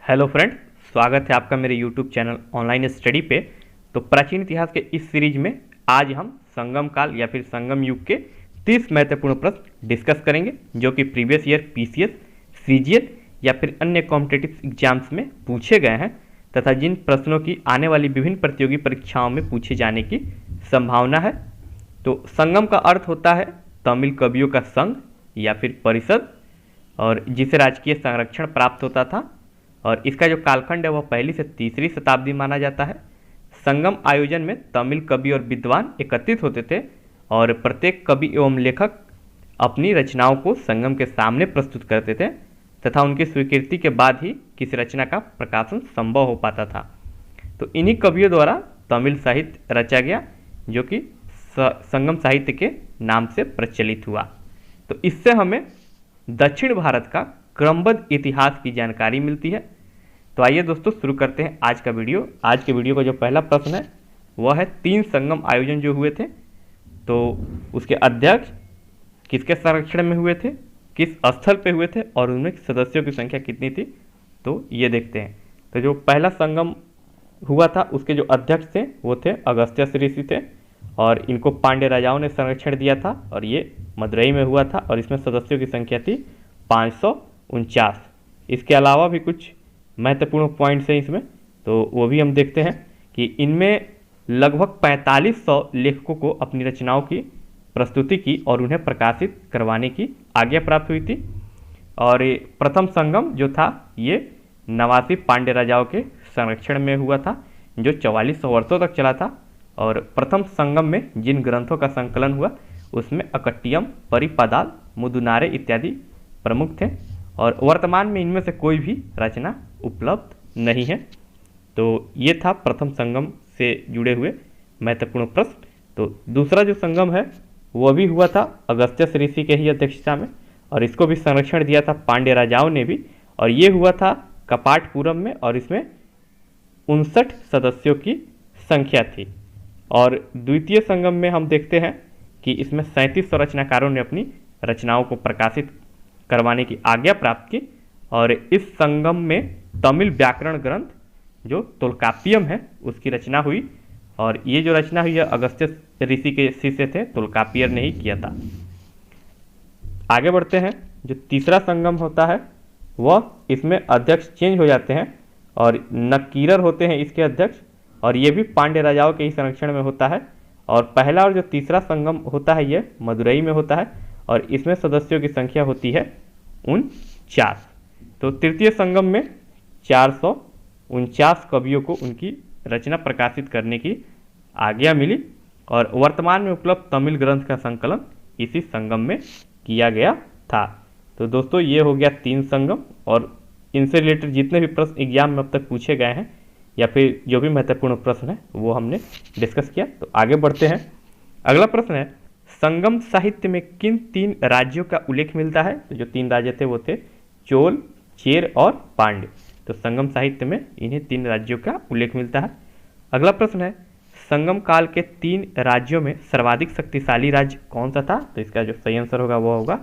Hello friends, स्वागत है आपका मेरे यूट्यूब चैनल ऑनलाइन स्टडी पे। तो प्राचीन इतिहास के इस सीरीज में आज हम संगम काल या फिर संगम युग के 30 महत्वपूर्ण प्रश्न डिस्कस करेंगे जो कि प्रीवियस ईयर पीसीएस, सीजीएल या फिर अन्य कॉम्पिटिटिव एग्जाम्स में पूछे गए हैं तथा जिन प्रश्नों की आने वाली विभिन्न प्रतियोगी परीक्षाओं में पूछे जाने की संभावना है। तो संगम का अर्थ होता है तमिल कवियों का संघ या फिर परिषद, और जिसे राजकीय संरक्षण प्राप्त होता था, और इसका जो कालखंड है वह पहली से तीसरी शताब्दी माना जाता है। संगम आयोजन में तमिल कवि और विद्वान एकत्रित होते थे और प्रत्येक कवि एवं लेखक अपनी रचनाओं को संगम के सामने प्रस्तुत करते थे तथा उनकी स्वीकृति के बाद ही किसी रचना का प्रकाशन संभव हो पाता था। तो इन्हीं कवियों द्वारा तमिल साहित्य रचा गया जो कि संगम साहित्य के नाम से प्रचलित हुआ। तो इससे हमें दक्षिण भारत का क्रमबद्ध इतिहास की जानकारी मिलती है। तो आइए दोस्तों शुरू करते हैं आज का वीडियो। आज के वीडियो का जो पहला प्रश्न है वह है 3 संगम आयोजन जो हुए थे, तो उसके अध्यक्ष किसके संरक्षण में हुए थे, किस स्थल पे हुए थे और उनमें सदस्यों की संख्या कितनी थी, तो ये देखते हैं। तो जो पहला संगम हुआ था उसके जो अध्यक्ष थे वो थे अगस्त्य ऋषि थे और इनको पांड्य राजाओं ने संरक्षण दिया था और ये मदुरई में हुआ था और इसमें सदस्यों की संख्या थी 549। इसके अलावा भी कुछ महत्वपूर्ण पॉइंट्स हैं इसमें, तो वो भी हम देखते हैं कि इनमें लगभग 4500 लेखकों को अपनी रचनाओं की प्रस्तुति की और उन्हें प्रकाशित करवाने की आज्ञा प्राप्त हुई थी। और प्रथम संगम जो था ये 89 पांड्य राजाओं के संरक्षण में हुआ था जो 4400 वर्षों तक चला था। और प्रथम संगम में जिन ग्रंथों का संकलन हुआ उसमें अकट्टियम, परिपादाल, मुदुनारे इत्यादि प्रमुख थे और वर्तमान में इनमें से कोई भी रचना उपलब्ध नहीं है। तो ये था प्रथम संगम से जुड़े हुए महत्वपूर्ण प्रश्न। तो दूसरा जो संगम है वह भी हुआ था अगस्त्य ऋषि के ही अध्यक्षता में और इसको भी संरक्षण दिया था पांड्य राजाओं ने भी, और ये हुआ था कपाटपुरम में और इसमें 59 सदस्यों की संख्या थी। और द्वितीय संगम में हम देखते हैं कि इसमें 3700 रचनाकारों ने अपनी रचनाओं को प्रकाशित करवाने की आज्ञा प्राप्त की और इस संगम में तमिल व्याकरण ग्रंथ जो तोल्काप्पियम है उसकी रचना हुई और ये जो रचना हुई है अगस्त्य ऋषि के शिष्य थे तोल्काप्पियर ने ही किया था। आगे बढ़ते हैं। जो तीसरा संगम होता है वह इसमें अध्यक्ष चेंज हो जाते हैं और नक्कीरर होते हैं इसके अध्यक्ष और ये भी पांड्य राजाओं के ही संरक्षण में होता है। और पहला और जो तीसरा संगम होता है ये मदुरई में होता है और इसमें सदस्यों की संख्या होती है 49। तो तृतीय संगम में 449 कवियों को उनकी रचना प्रकाशित करने की आज्ञा मिली और वर्तमान में उपलब्ध तमिल ग्रंथ का संकलन इसी संगम में किया गया था। तो दोस्तों ये हो गया 3 संगम और इनसे रिलेटेड जितने भी प्रश्न एग्जाम में अब तक पूछे गए हैं या फिर जो भी महत्वपूर्ण प्रश्न है वो हमने डिस्कस किया। तो आगे बढ़ते हैं। अगला प्रश्न है संगम साहित्य में किन 3 राज्यों का उल्लेख मिलता है। तो जो 3 राज्य थे वो थे चोल, चेर और पांड्य। तो संगम साहित्य में इन्हीं 3 राज्यों का उल्लेख मिलता है। अगला प्रश्न है संगम काल के 3 राज्यों में सर्वाधिक शक्तिशाली राज्य कौन सा था। तो इसका जो सही आंसर होगा वो होगा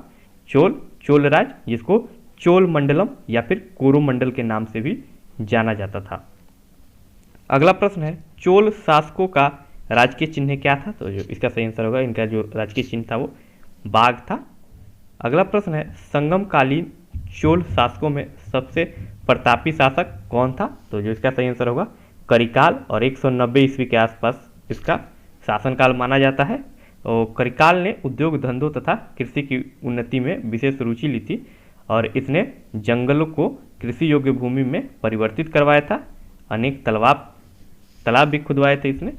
चोल राज्य, जिसको चोल मंडलम या फिर कोरोमंडल के नाम से भी जाना जाता था। अगला प्रश्न है चोल शासकों का राजकीय चिन्ह क्या था। तो जो इसका सही आंसर होगा इनका जो राजकीय चिन्ह था वो बाघ था। अगला प्रश्न है संगमकालीन चोल शासकों में सबसे प्रतापी शासक कौन था। तो जो इसका सही आंसर होगा करिकाल और 190 ईस्वी के आसपास इसका शासनकाल माना जाता है। और करिकाल ने उद्योग धंधों तथा कृषि की उन्नति में विशेष रुचि ली थी और इसने जंगलों को कृषि योग्य भूमि में परिवर्तित करवाया था। अनेक तालाब भी खुदवाए थे इसने।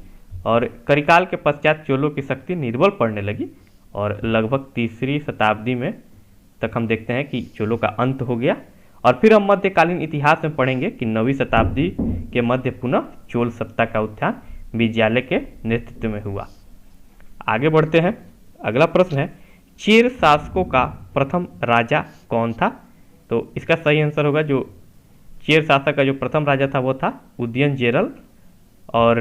और करिकाल के पश्चात चोलों की शक्ति निर्बल पड़ने लगी और लगभग तीसरी शताब्दी में तक हम देखते हैं कि चोलों का अंत हो गया। और फिर हम मध्यकालीन इतिहास में पढ़ेंगे कि 9वीं शताब्दी के मध्य पुनः चोल सत्ता का उत्थान विजयालय के नेतृत्व में हुआ। आगे बढ़ते हैं। अगला प्रश्न है चेर शासकों का प्रथम राजा कौन था। तो इसका सही आंसर होगा जो चेर शासक का जो प्रथम राजा था वो था उदयनचेरल। और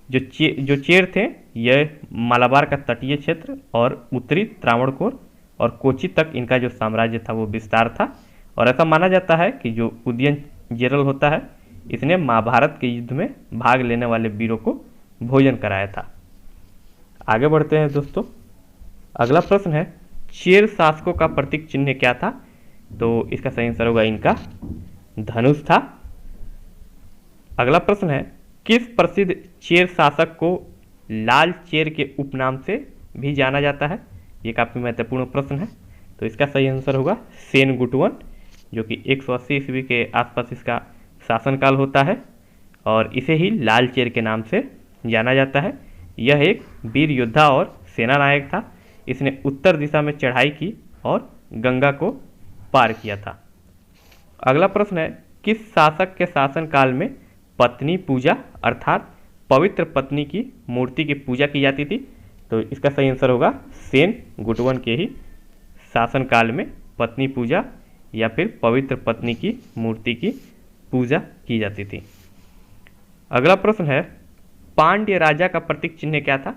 जो चेर थे यह मालाबार का तटीय क्षेत्र और उत्तरी त्रावणकोर और कोची तक इनका जो साम्राज्य था वो विस्तार था। और ऐसा माना जाता है कि जो जनरल होता है। इसने महाभारत के युद्ध में भाग लेने वाले वीरों को भोजन कराया था। आगे बढ़ते हैं दोस्तों। अगला प्रश्न है, चेर शासकों का प्रतीक चिन्ह क्या था? तो इसका सही आंसर होगा इनका धनुष था। अगला प्रश्न है, किस प्रसिद्ध चेर शासक को लाल चेर के उपनाम से भी जाना जाता है? ये काफ़ी महत्वपूर्ण प्रश्न है। तो इसका सही आंसर होगा सेनगुटवन, जो कि 180 ईस्वी के आसपास इसका शासनकाल होता है और इसे ही लाल चेर के नाम से जाना जाता है। यह एक वीर योद्धा और सेना नायक था। इसने उत्तर दिशा में चढ़ाई की और गंगा को पार किया था। अगला प्रश्न है, किस शासक के शासनकाल में पत्नी पूजा अर्थात पवित्र पत्नी की मूर्ति की पूजा की जाती थी? तो इसका सही आंसर होगा सेनगुटवन के ही शासनकाल में पत्नी पूजा या फिर पवित्र पत्नी की मूर्ति की पूजा की जाती थी। अगला प्रश्न है, पांड्य राजा का प्रतीक चिन्ह क्या था?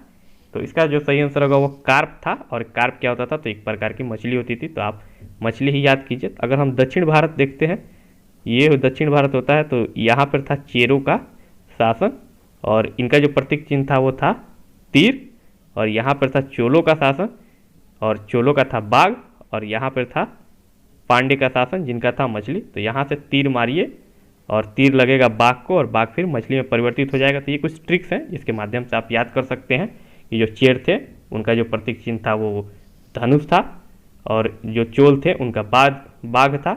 तो इसका जो सही आंसर होगा वो कार्प था। और कार्प क्या होता था? तो एक प्रकार की मछली होती थी। तो आप मछली ही याद कीजिए। अगर हम दक्षिण भारत देखते हैं, ये दक्षिण भारत होता है, तो यहाँ पर था चेरों का शासन और इनका जो प्रतीक चिन्ह था वो था तीर। और यहाँ पर था चोलों का शासन और चोलों का था बाघ। और यहाँ पर था पांड्य का शासन जिनका था मछली। तो यहाँ से तीर मारिए और तीर लगेगा बाघ को और बाघ फिर मछली में परिवर्तित हो जाएगा। तो ये कुछ ट्रिक्स हैं जिसके माध्यम से आप याद कर सकते हैं कि जो चेर थे उनका जो प्रतीक चिन्ह था वो धनुष था और जो चोल थे उनका बाघ था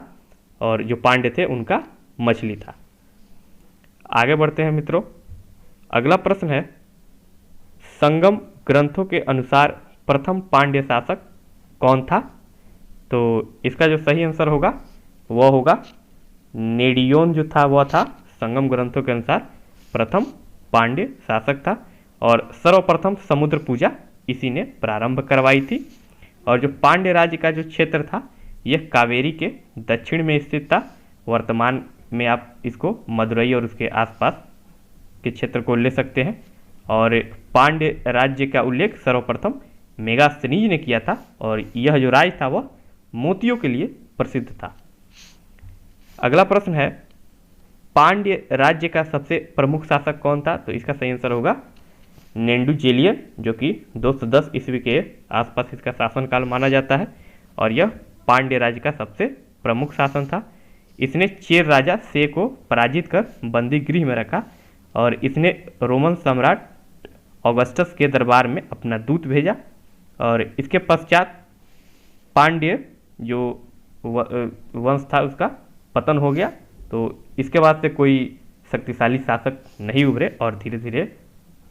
और जो पांड्य थे उनका मछली था। आगे बढ़ते हैं मित्रों। अगला प्रश्न है, संगम ग्रंथों के अनुसार प्रथम पांड्य शासक कौन था? तो इसका जो सही आंसर होगा वह होगा नेडियोन जो था वह था संगम ग्रंथों के अनुसार प्रथम पांड्य शासक था। और सर्वप्रथम समुद्र पूजा इसी ने प्रारंभ करवाई थी। और जो पांड्य राज्य का जो क्षेत्र था यह कावेरी के दक्षिण में स्थित था। वर्तमान में आप इसको मदुरई और उसके आसपास के क्षेत्र को ले सकते हैं। और पांड्य राज्य का उल्लेख सर्वप्रथम मेगास्थनीज ने किया था और यह जो राज्य था वह मोतियों के लिए प्रसिद्ध था। अगला प्रश्न है, पांड्य राज्य का सबसे प्रमुख शासक कौन था? तो इसका सही आंसर होगा नेंडुजेलियन, जो कि 210 ईस्वी के आसपास इसका शासनकाल माना जाता है और यह पांड्य राज्य का सबसे प्रमुख शासन था। इसने चेर राजा से को पराजित कर बंदी गृह में रखा और इसने रोमन सम्राट ऑगस्टस के दरबार में अपना दूत भेजा और इसके पश्चात पांड्य जो वंश था उसका पतन हो गया। तो इसके बाद से कोई शक्तिशाली शासक नहीं उभरे और धीरे धीरे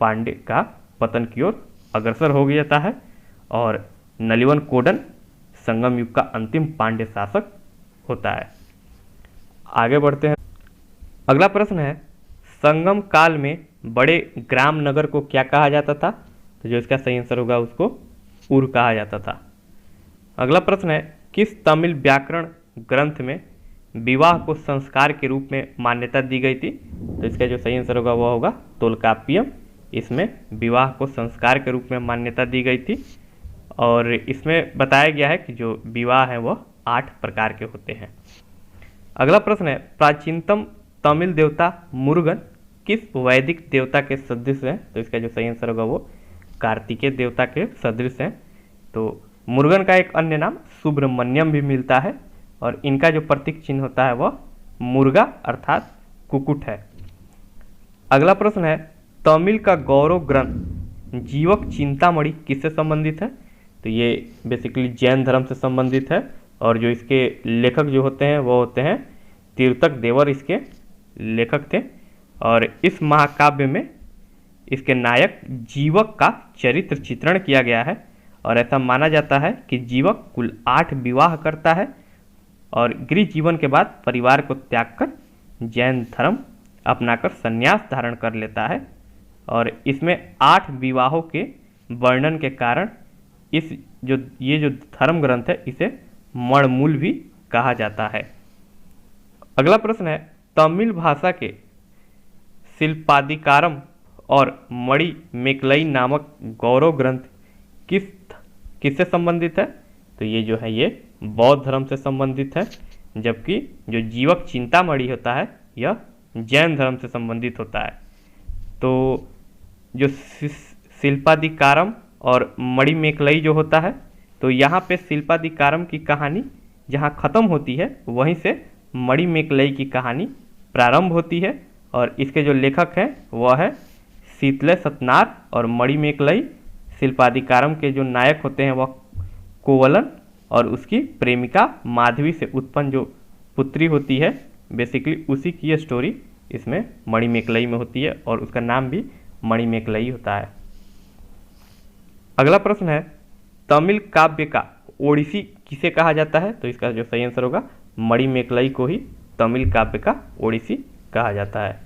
पांड्य का पतन की ओर अग्रसर हो जाता है और नलिवन कोडन संगम युग का अंतिम पांड्य शासक होता है। आगे बढ़ते हैं। अगला प्रश्न है, संगम काल में बड़े ग्राम नगर को क्या कहा जाता था? तो जो इसका सही आंसर होगा उसको उर कहा जाता था। अगला प्रश्न है, किस तमिल व्याकरण ग्रंथ में विवाह को संस्कार के रूप में मान्यता दी गई थी? तो इसका जो सही आंसर होगा वह होगा तोल्काप्पियम। इसमें विवाह को संस्कार के रूप में मान्यता दी गई थी और इसमें बताया गया है कि जो विवाह है वह 8 प्रकार के होते हैं। अगला प्रश्न है, प्राचीनतम तमिल देवता मुरुगन किस वैदिक देवता के सदृश हैं? तो इसका जो सही आंसर होगा वो कार्तिकेय देवता के सदृश हैं। तो मुरुगन का एक अन्य नाम सुब्रमण्यम भी मिलता है और इनका जो प्रतीक चिन्ह होता है वह मुर्गा अर्थात कुकुट है। अगला प्रश्न है, तमिल का गौरव ग्रंथ जीवक चिंतामणि किससे संबंधित है? तो ये बेसिकली जैन धर्म से संबंधित है और जो इसके लेखक जो होते हैं वो होते हैं तीर्थक देवर इसके लेखक थे। और इस महाकाव्य में इसके नायक जीवक का चरित्र चित्रण किया गया है और ऐसा माना जाता है कि जीवक कुल 8 विवाह करता है और गृह जीवन के बाद परिवार को त्याग कर जैन धर्म अपनाकर संन्यास धारण कर लेता है। और इसमें 8 विवाहों के वर्णन के कारण ये जो धर्म ग्रंथ है इसे मणमूल भी कहा जाता है। अगला प्रश्न है, तमिल भाषा के शिल्पादिकारम और मणि मेकलई नामक गौरव ग्रंथ किससे संबंधित है? तो ये जो है ये बौद्ध धर्म से संबंधित है, जबकि जो जीवक चिंतामणि होता है यह जैन धर्म से संबंधित होता है। तो जो शिल्पादिकारम और मणिमेकलई जो होता है, तो यहाँ पे शिल्पादिकारम की कहानी जहाँ ख़त्म होती है वहीं से मणिमेकलई की कहानी प्रारंभ होती है। और इसके जो लेखक हैं वह है शीतले सतनार, और मणिमेकलई शिल्पादिकारम के जो नायक होते हैं वह कोवलन और उसकी प्रेमिका माधवी से उत्पन्न जो पुत्री होती है, बेसिकली उसी की ये स्टोरी इसमें मणिमेकलई में होती है और उसका नाम भी मणिमेकलई होता है। अगला प्रश्न है, तमिल काव्य का ओडिसी किसे कहा जाता है? तो इसका जो सही आंसर होगा मणिमेकलई को ही तमिल काव्य का ओडिसी कहा जाता है।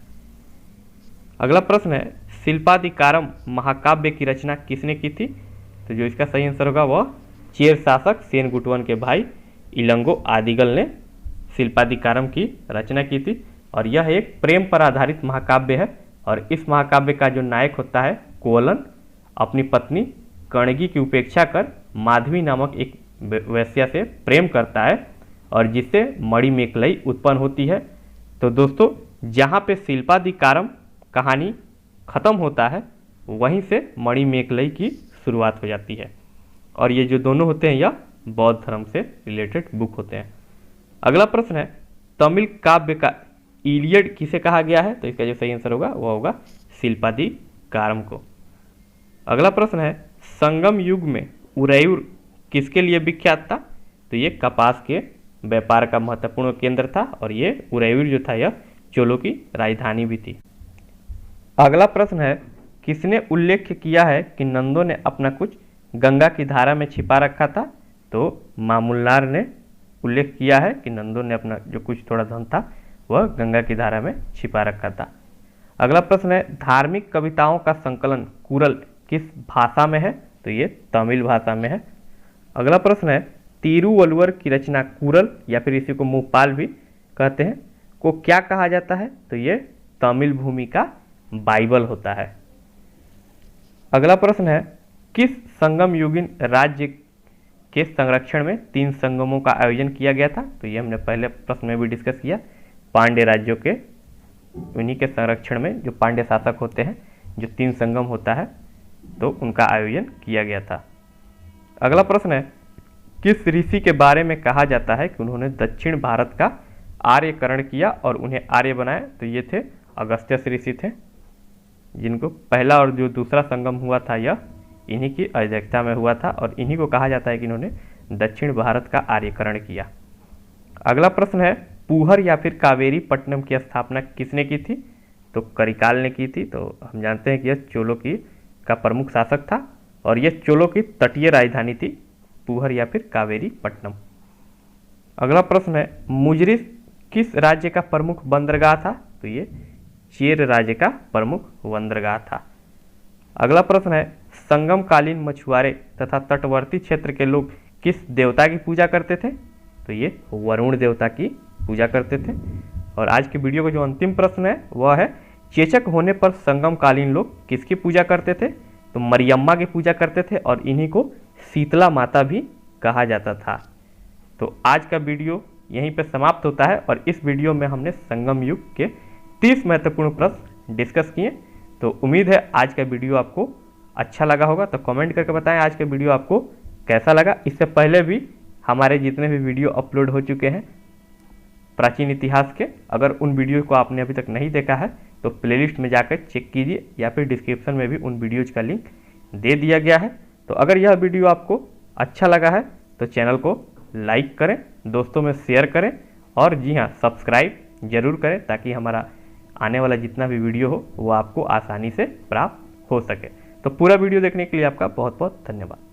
अगला प्रश्न है, शिल्पादिकारम महाकाव्य की रचना किसने की थी? तो जो इसका सही आंसर होगा वह चेर शासक सेनगुटवन के भाई इलंगो आदिगल ने शिल्पादिकारम की रचना की थी। और यह एक प्रेम पर आधारित महाकाव्य है और इस महाकाव्य का जो नायक होता है कोवलन अपनी पत्नी कणगी की उपेक्षा कर माधवी नामक एक वैश्या से प्रेम करता है और जिससे मणिमेकलई उत्पन्न होती है। तो दोस्तों, जहाँ पे शिल्पादिकारम कहानी खत्म होता है वहीं से मणिमेकलई की शुरुआत हो जाती है। और ये जो दोनों होते हैं यह बौद्ध धर्म से रिलेटेड बुक होते हैं। अगला प्रश्न है, तमिल काव्य का इलियड किसे कहा गया है? तो इसका जो सही आंसर होगा वह होगा शिल्पादिकारम को। अगला प्रश्न है, संगम युग में उरैयूर किसके लिए विख्यात था? तो ये कपास के व्यापार का महत्वपूर्ण केंद्र था और ये उरैयूर जो था यह चोलों की राजधानी भी थी। अगला प्रश्न है, किसने उल्लेख किया है कि नंदों ने अपना कुछ गंगा की धारा में छिपा रखा था? तो मामुल्लार ने उल्लेख किया है कि नंदों ने अपना जो कुछ थोड़ा धन था वह गंगा की धारा में छिपा रखा था। अगला प्रश्न है, धार्मिक कविताओं का संकलन कुरल किस भाषा में है? तो ये तमिल भाषा में है। अगला प्रश्न है, तिरुवल्लुवर की रचना कुरल या फिर इसी को मुहपाल भी कहते हैं को क्या कहा जाता है? तो ये तमिल भूमि का बाइबल होता है। अगला प्रश्न है, किस संगम युगीन राज्य के संरक्षण में 3 संगमों का आयोजन किया गया था? तो ये हमने पहले प्रश्न में भी डिस्कस किया। पांड्य राज्यों के उन्हीं के संरक्षण में जो पांड्य शासक होते हैं जो 3 संगम होता है तो उनका आयोजन किया गया था। अगला प्रश्न है, किस ऋषि के बारे में कहा जाता है कि उन्होंने दक्षिण भारत का आर्यकरण किया और उन्हें आर्य बनाया? तो ये थे अगस्त्यस ऋषि थे, जिनको पहला और जो दूसरा संगम हुआ था यह इन्हीं की अध्यक्षता में हुआ था और इन्हीं को कहा जाता है कि इन्होंने दक्षिण भारत का आर्यकरण किया। अगला प्रश्न है, पूहर या फिर कावेरी पट्टनम की स्थापना किसने की थी? तो करिकाल ने की थी। तो हम जानते हैं कि यह चोलों की का प्रमुख शासक था और यह चोलों की तटीय राजधानी थी, पूहर या फिर कावेरी पट्टनम। अगला प्रश्न है, मुजरिस किस राज्य का प्रमुख बंदरगाह था? तो ये चेर राज्य का प्रमुख बंदरगाह था। अगला प्रश्न है, संगमकालीन मछुआरे तथा तटवर्ती क्षेत्र के लोग किस देवता की पूजा करते थे? तो ये वरुण देवता की पूजा करते थे। और आज के वीडियो का जो अंतिम प्रश्न है वह है, चेचक होने पर संगमकालीन लोग किसकी पूजा करते थे? तो मरियम्मा की पूजा करते थे और इन्हीं को शीतला माता भी कहा जाता था। तो आज का वीडियो यहीं पे समाप्त होता है और इस वीडियो में हमने संगम युग के 30 महत्वपूर्ण प्रश्न डिस्कस किए। तो उम्मीद है आज का वीडियो आपको अच्छा लगा होगा। तो कमेंट करके बताएं आज का वीडियो आपको कैसा लगा। इससे पहले भी हमारे जितने भी वीडियो अपलोड हो चुके हैं प्राचीन इतिहास के, अगर उन वीडियो को आपने अभी तक नहीं देखा है तो प्लेलिस्ट में जाकर चेक कीजिए या फिर डिस्क्रिप्शन में भी उन वीडियोज़ का लिंक दे दिया गया है। तो अगर यह वीडियो आपको अच्छा लगा है तो चैनल को लाइक करें, दोस्तों में शेयर करें और जी हाँ, सब्सक्राइब जरूर करें ताकि हमारा आने वाला जितना भी वीडियो हो वो आपको आसानी से प्राप्त हो सके। तो पूरा वीडियो देखने के लिए आपका बहुत बहुत धन्यवाद।